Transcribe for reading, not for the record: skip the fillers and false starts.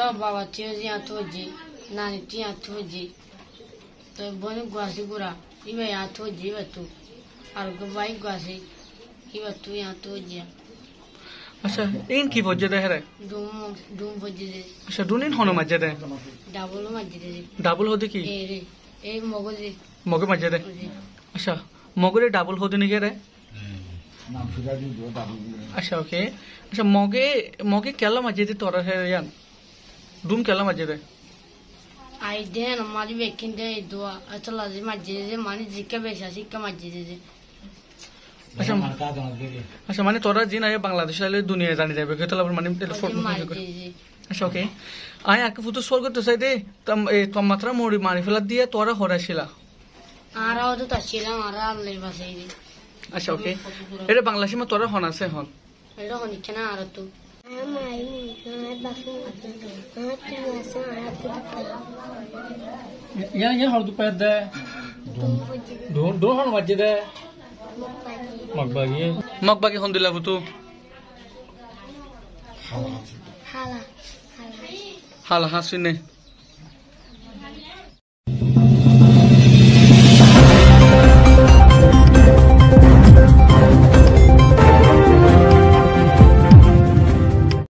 तो बाबा चेजी आथोजी नानी टी आथोजी तो बने गुआसी गुरा इवे आथोजी बतू और गवाई गुआसी इवतू आथोजी अच्छा इन की वजह है रे डूम वजह दे अच्छा डूनिन होने मजे दे डबल मजे दे डबल होते की ए मगो मजे दे अच्छा मगरे डबल होते नहीं रे अच्छा ओके अच्छा मगे केला मजे दे तोरा है यार डूम केला मजे दे आई दे न मारी वेकिन दे दुआ अचला जी मजे दे मानी जिके बेसा सिक्का मजे दे अच्छा माने तोरा जिन आया बांग्लादेश वाले दुनिया जाने जाए बेखतला माने टेलीफोन अच्छा ओके आय आके फुटो सोल करते साइड तम तम मात्रा मोड़ी मारी फला दिया तोरा होरा शिला आरा तो तशिला मारा ले बसे अच्छा ओके एरे बांग्लादेश में तोरा होना से होन एरो होनी केना आरा तू या हर दुपहर दे दो हन मजे दे मकबागी होंदिला बुतू हाला हासिने